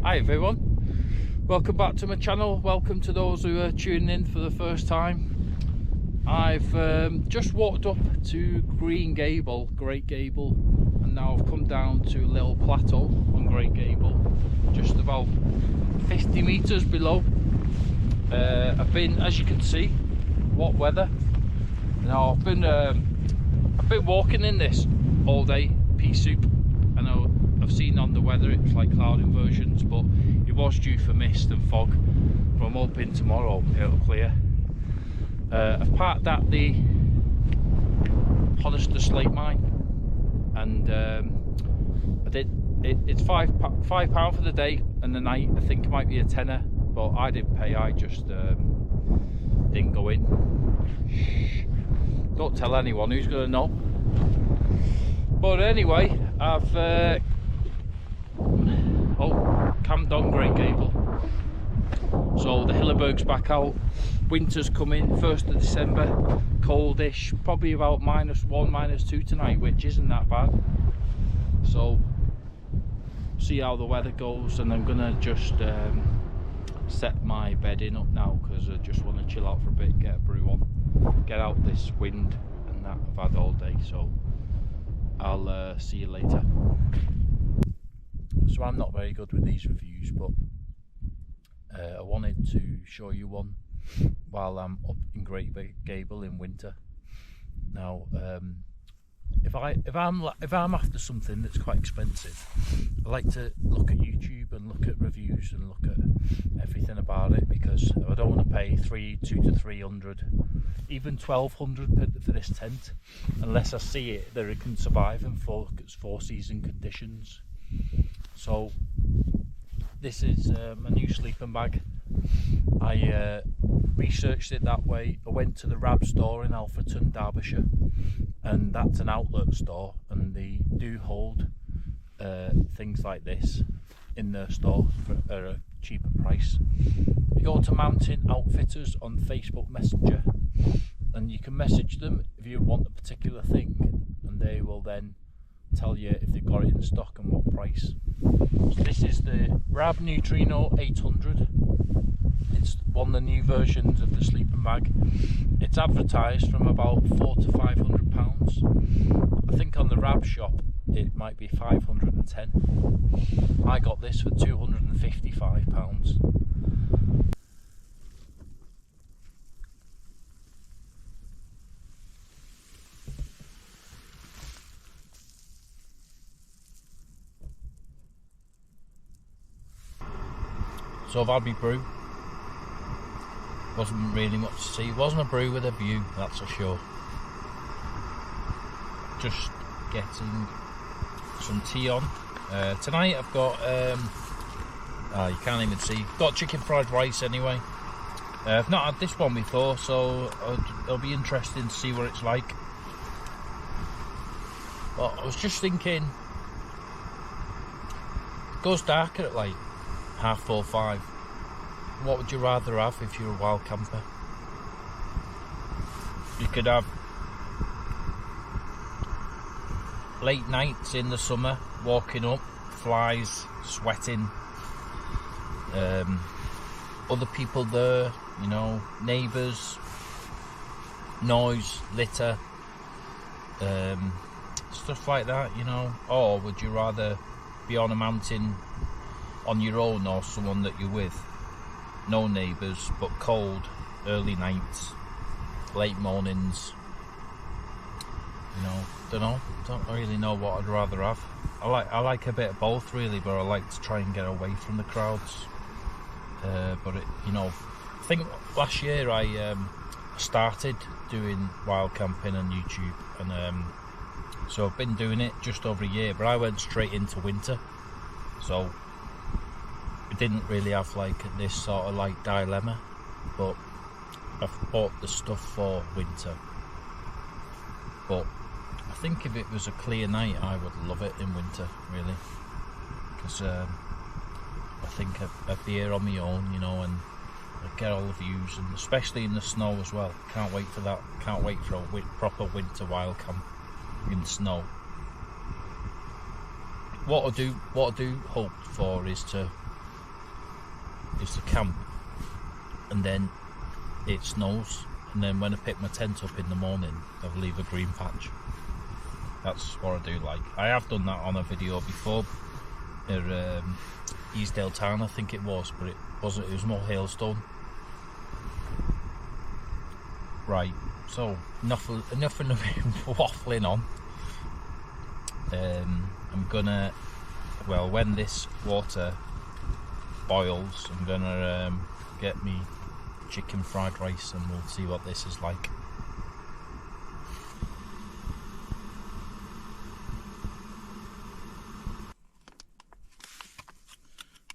Hi everyone, welcome back to my channel. Welcome to those who are tuning in for the first time. I've just walked up to Green Gable, Great Gable, and now I've come down to a little plateau on Great Gable, just about 50 meters below. I've been, as you can see, what weather. Now I've been walking in this all day, pea soup. I know I've seen on the weather it's like cloud inversions, but it was due for mist and fog, but I'm hoping tomorrow it'll clear. I've parked at the Honister slate mine, and it's £5 for the day, and the night I think it might be a tenner, but I didn't pay. I just didn't go in. Don't tell anyone, who's gonna know? But anyway, I've camped on Great Gable. So the Hilleberg's back out. Winter's coming, 1st of December, coldish, probably about -1, -2 tonight, which isn't that bad. So see how the weather goes, and I'm gonna just set my bedding up now because I just want to chill out for a bit, get a brew on, get out this wind and that I've had all day. So I'll see you later. So I'm not very good with these reviews, but I wanted to show you one while I'm up in Great Gable in winter. Now, if I'm after something that's quite expensive, I like to look at YouTube and look at reviews and look at everything about it, because I don't want to pay $200 to $300, even $1,200 for this tent, unless I see it that it can survive in four season conditions. So this is my new sleeping bag. I researched it that way. I went to the Rab store in Alfreton, Derbyshire, and that's an outlet store, and they do hold things like this in their store for a cheaper price. You go to Mountain Outfitters on Facebook Messenger, and you can message them if you want a particular thing, and they will then tell you if they've got it in stock and what price. So this is the Rab Neutrino 800. It's one of the new versions of the sleeping bag. It's advertised from about £400 to £500. I think on the Rab shop it might be 510. I got this for £255. So I've had my brew. Wasn't really much to see. It wasn't a brew with a view, that's for sure. Just getting some tea on. Tonight I've got, you can't even see, got chicken fried rice anyway. I've not had this one before, so it'll be interesting to see what it's like. But I was just thinking, it goes darker at like 4:30, 5. What would you rather have if you're a wild camper? You could have late nights in the summer, walking up, flies, sweating, other people there, you know, neighbours, noise, litter, stuff like that, you know. Or would you rather be on a mountain on your own, or someone that you're with? No neighbours, but cold, early nights, late mornings. You know, don't really know what I'd rather have. I like a bit of both really, but I like to try and get away from the crowds. But you know, I think last year I started doing wild camping on YouTube, and so I've been doing it just over a year. But I went straight into winter, so I didn't really have like this sort of like dilemma, but I've bought the stuff for winter. But I think if it was a clear night, I would love it in winter, really, because I think I'd be here on my own, you know, and I'd get all the views, and especially in the snow as well. Can't wait for that. Can't wait for a proper winter wild camp in the snow. What I do hope for is to was to camp, and then it snows, and then when I pick my tent up in the morning, I'll leave a green patch. That's what I do like. I have done that on a video before, at Eastdale Town I think it was, but it wasn't, it was more hailstone. Right, so enough of me waffling on. I'm gonna, well, when this water boils, I'm gonna get me chicken fried rice and we'll see what this is like.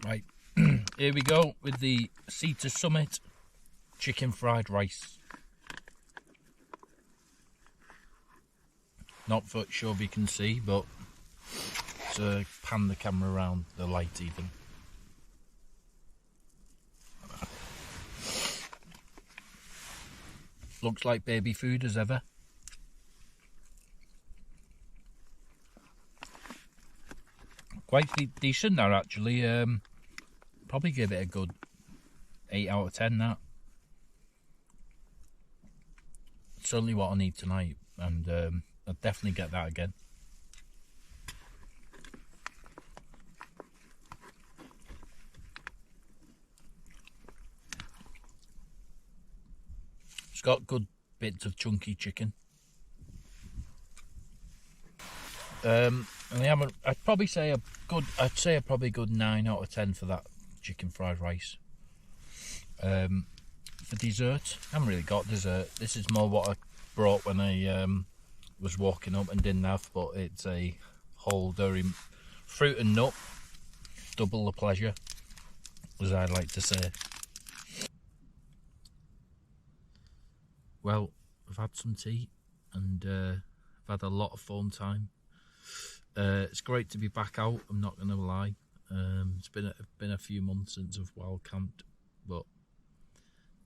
Right, here we go with the Cedar Summit chicken fried rice. Not sure if you can see, but to pan the camera around the light even. Looks like baby food as ever. Quite decent now actually. Probably give it a good 8 out of 10 that. Certainly what I need tonight, and I'll definitely get that again. It's got good bits of chunky chicken. And I'd probably say a probably good 9 out of 10 for that chicken fried rice. For dessert, I haven't really got dessert. This is more what I brought when I was walking up and didn't have, but it's a whole dairy fruit and nut, double the pleasure, as I like to say. Well, I've had some tea and I've had a lot of fun time. It's great to be back out, I'm not going to lie. It's been a few months since I've wild camped, but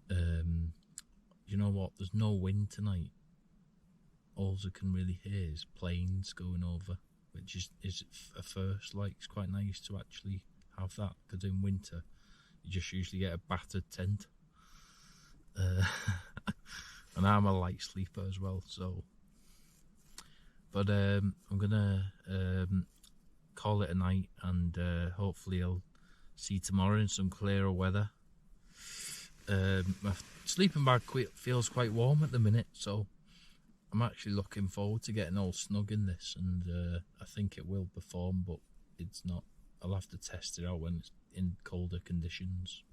you know what, there's no wind tonight. All I can really hear is planes going over, which is a first. Like, it's quite nice to actually have that, because in winter you just usually get a battered tent. And I'm a light sleeper as well, so. But I'm gonna call it a night, and hopefully I'll see you tomorrow in some clearer weather. My sleeping bag feels quite warm at the minute, so I'm actually looking forward to getting all snug in this, and I think it will perform, but it's not. I'll have to test it out when it's in colder conditions.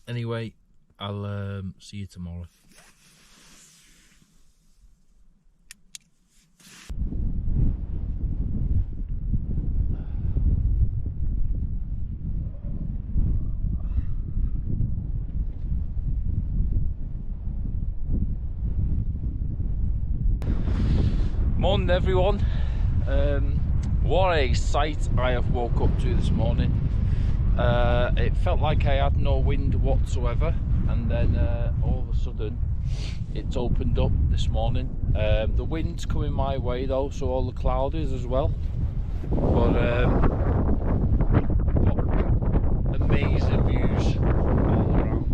Anyway, I'll see you tomorrow. Morning everyone. What a sight I have woke up to this morning. It felt like I had no wind whatsoever, and then all of a sudden it's opened up this morning. The wind's coming my way though, so all the cloud is as well. But amazing views all around.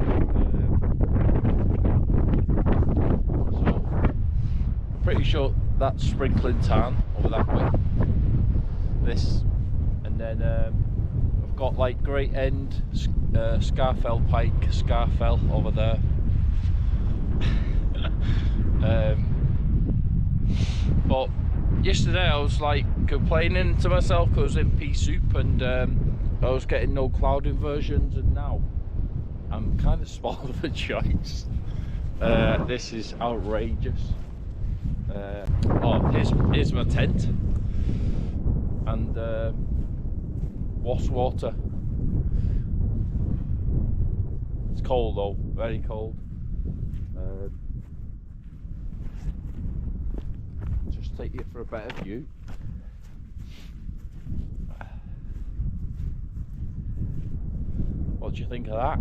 So pretty sure that's sprinkling tarn over that way. This, and then I've got like Great End, Scarfell Pike, Scarfell over there. But yesterday I was like complaining to myself because I was in pea soup and I was getting no cloud inversions, and now I'm kind of spoiled for choice. This is outrageous. Oh, here's my tent, and water. It's cold though, very cold. Just take you for a better view. What do you think of that?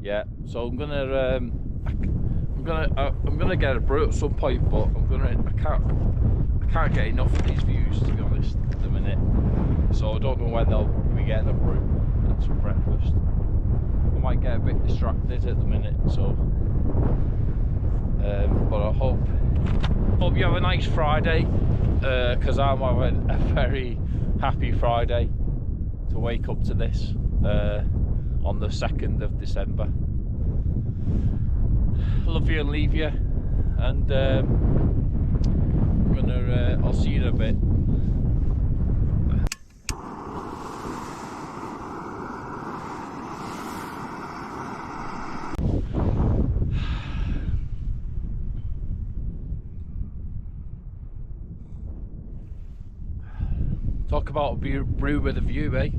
Yeah, so I'm gonna get a brew at some point, but I can't get enough of these views, to be honest, at the minute. So don't know when they'll be getting a brew and some breakfast. I might get a bit distracted at the minute, so but I hope you have a nice Friday, because I'm having a very happy Friday to wake up to this on the 2nd of December. Love you and leave you, and I'll see you in a bit. Talk about a brew with a view, eh?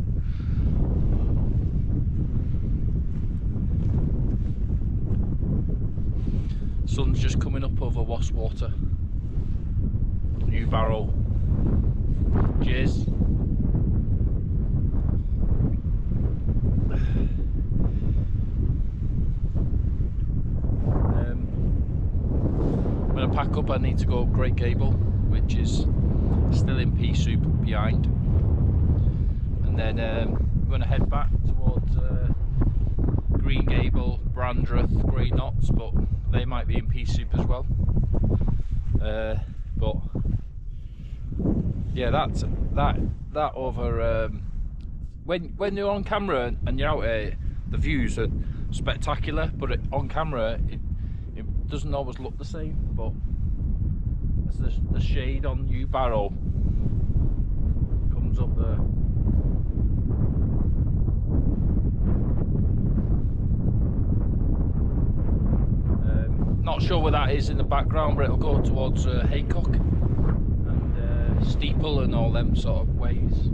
Sun's just coming up over Wastwater. New barrel. Cheers. When I pack up, I need to go up Great Gable, which is still in pea soup behind, and then I'm going to head back towards Green Gable, Brandreth, Grey Knotts, but they might be in pea soup as well. But yeah, that over when you're on camera and you're out here, the views are spectacular, but on camera it doesn't always look the same. But the shade on New Barrow comes up there. Not sure where that is in the background, but it'll go towards Haycock and Steeple and all them sort of ways.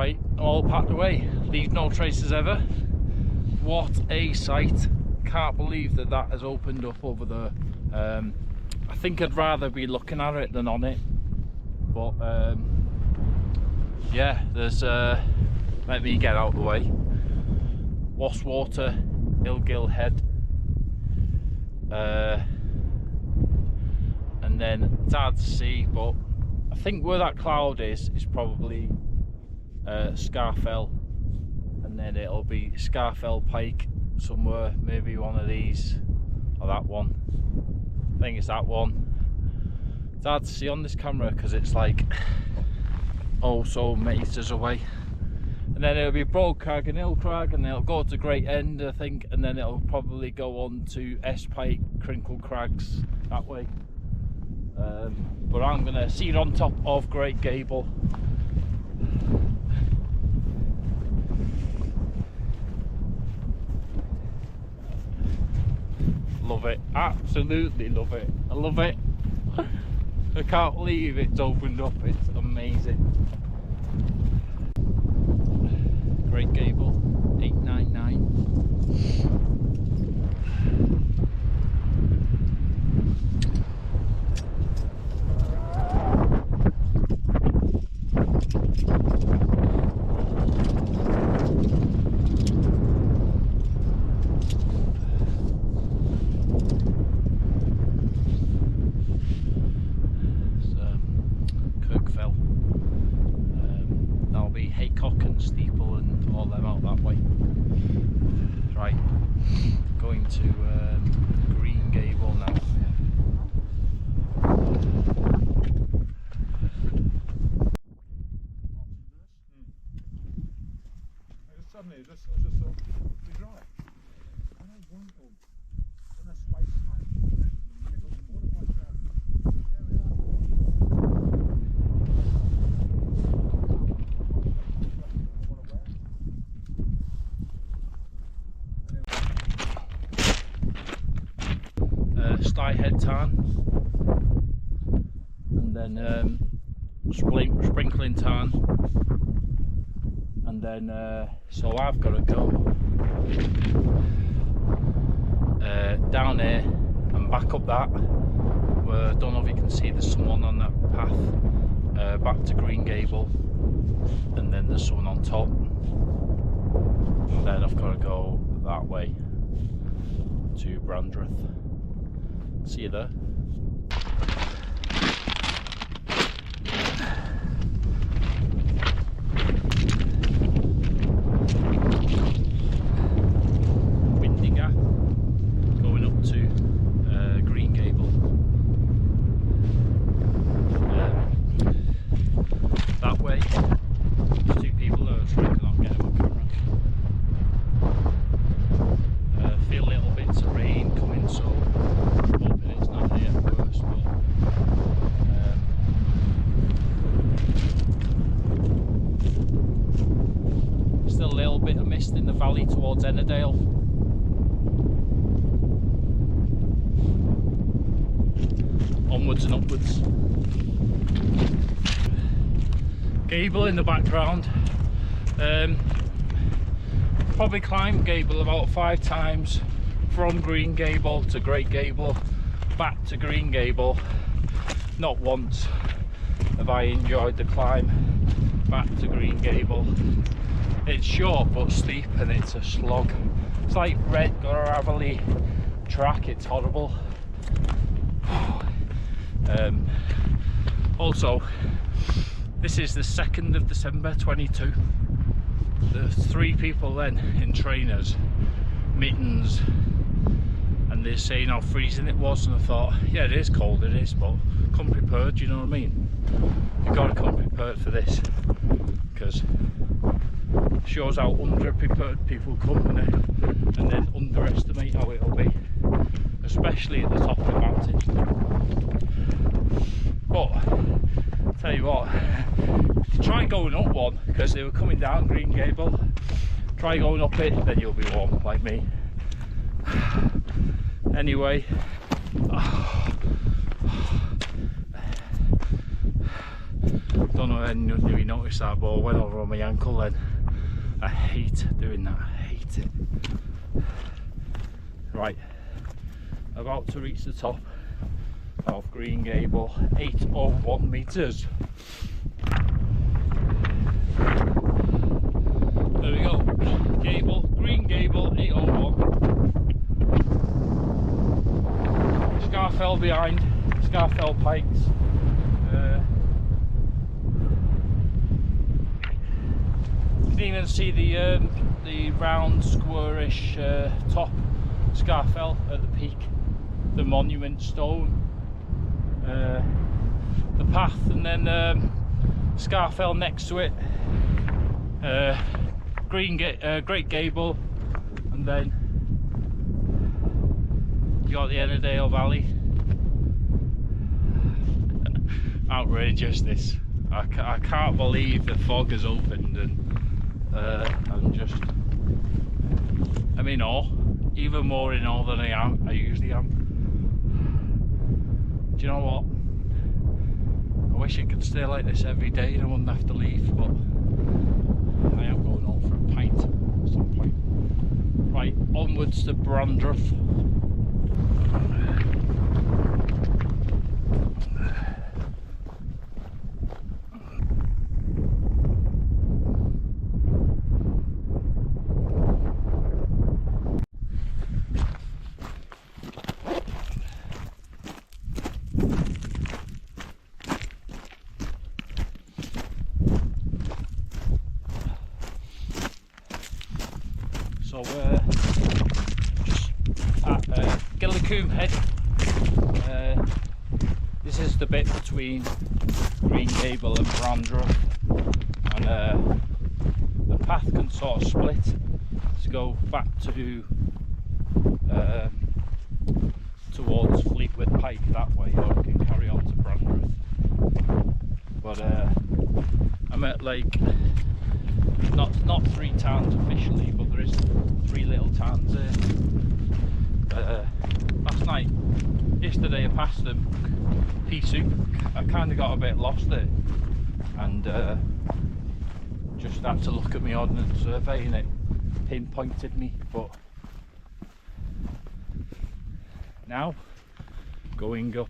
Right, I'm all packed away. Leave no traces ever. What a sight. Can't believe that that has opened up over there. I think I'd rather be looking at it than on it. But yeah, there's let me get out of the way. Wastwater, Ilgill Head, and then it's hard to see, but I think where that cloud is probably Scarfell, and then it'll be Scarfell Pike somewhere, maybe one of these or that one. I think it's that one. It's hard to see on this camera because it's like oh so meters away. And then it'll be Broadcrag and Hillcrag, and it'll go to Great End, I think, and then it'll probably go on to S Pike, Crinkle Crags that way. But I'm gonna see it on top of Great Gable. Love it, absolutely love it. I love it. I can't believe it's opened up, it's amazing. Great Gable, 899. Going to Green Gable now. Suddenly, I just thought, he's right. I don't want to. In a space time. Sty Head Tarn, and then Sprinkling Tarn, and then so I've got to go down here and back up that, where I don't know if you can see there's someone on that path, back to Green Gable, and then there's someone on top, and then I've got to go that way to Brandreth. See you there. Windinger, going up to Green Gable. That way, there's two people that are trying to not get on camera. Feel little bits of rain coming, so hoping it's not here worse, but still a little bit of mist in the valley towards Ennerdale. Onwards and upwards. Gable in the background. Probably climbed Gable about 5 times, from Green Gable to Great Gable, back to Green Gable. Not once have I enjoyed the climb back to Green Gable. It's short but steep and it's a slog. It's like red gravelly track, it's horrible. Also, this is the 2nd of December 22. There's 3 people then in trainers, mittens, and they're saying how freezing it was, and I thought, yeah, it is cold, it is, but come prepared, you know what I mean? You've got to come prepared for this, because it shows how underprepared people come and then underestimate how it'll be, especially at the top of the mountain. But tell you what, try going up one, because they were coming down Green Gable. Try going up it, then you'll be warm like me. Anyway, Don't know if anyone really noticed that, but I went over on my ankle then. I hate doing that, I hate it. Right, about to reach the top of Green Gable, 801 metres. There we go, Gable, Green Gable, 801. Scarfell behind, Scarfell Pikes. You can even see the round, squarish top Scarfell at the peak, the monument stone, the path, and then Scarfell next to it, Great Gable, and then you got the Honister Valley. Outrageous this. I can't believe the fog has opened, and I'm in awe, even more in awe than I usually am. Do you know what? I wish it could stay like this every day and I wouldn't have to leave, but I am going home for a pint at some point. Right, onwards to Brandreth. So we're just at Gable Head. This is the bit between Green Gable and Brandreth, and the path can sort of split to go back to towards Fleetwood Pike that way, or we can carry on to Brandreth. But I'm at like not 3 towns officially, but there is 3 little towns there. Last night, yesterday I passed them, pea soup. I kind of got a bit lost there, and just had to look at my ordnance survey and it pinpointed me. But now going up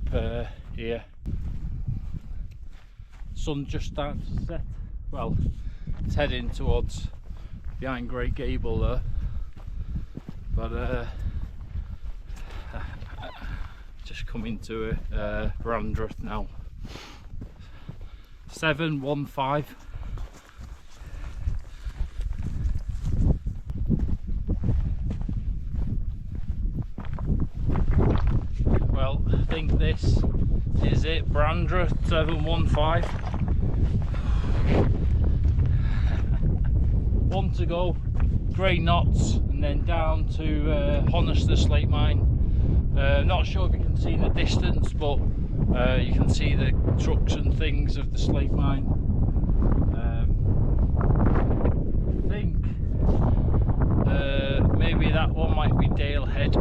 here, sun just starting to set. Well, it's heading towards behind Grey Gable there, but just coming to Brandreth now. 715. Well, I think this is it, Brandreth 715. 1 to go, Grey Knotts, and then down to Honister slate mine. Not sure if you can see in the distance, but you can see the trucks and things of the slate mine. I think maybe that one might be Dale Head.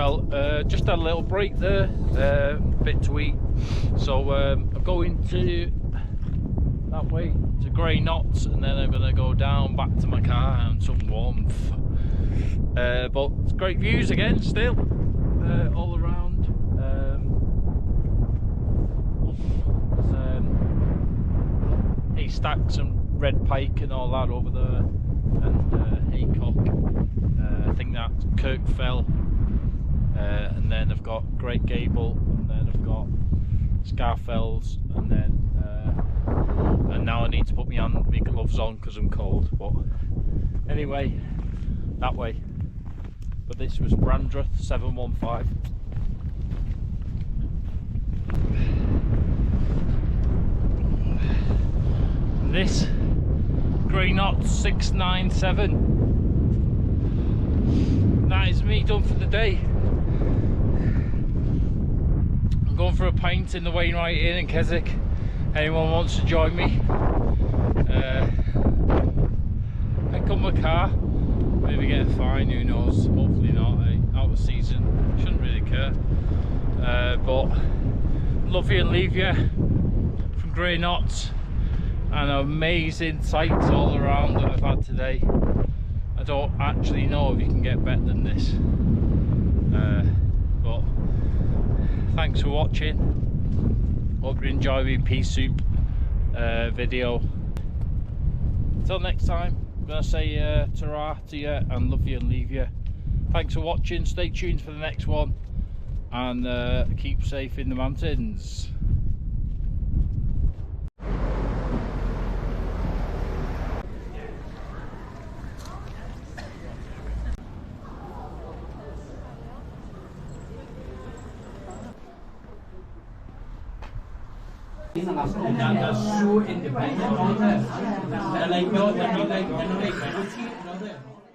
Well, just had a little break there, bit to eat. So I'm going to that way to Grey Knotts, and then I'm gonna go down back to my car and some warmth. But it's great views again, still all around. There's haystacks and red pike and all that over there, and haycock. I think that's Kirkfell. And then I've got Great Gable, and then I've got Scarfells, and then and now I need to put my gloves on because I'm cold. But anyway, that way. But this was Brandreth 715. And this Grey Knotts 697. That is me done for the day. I'm going for a pint in the Wainwright Inn in Keswick. Anyone wants to join me? Pick up my car, maybe get a fine, who knows, hopefully not, out of season, shouldn't really care. But love you and leave you from Grey Knotts, and amazing sights all around that I've had today. I don't actually know if you can get better than this, but thanks for watching. Hope you enjoy my pea soup video. Until next time, I'm going to say ta-ra to you and love you and leave you. Thanks for watching, stay tuned for the next one, and keep safe in the mountains. So independent.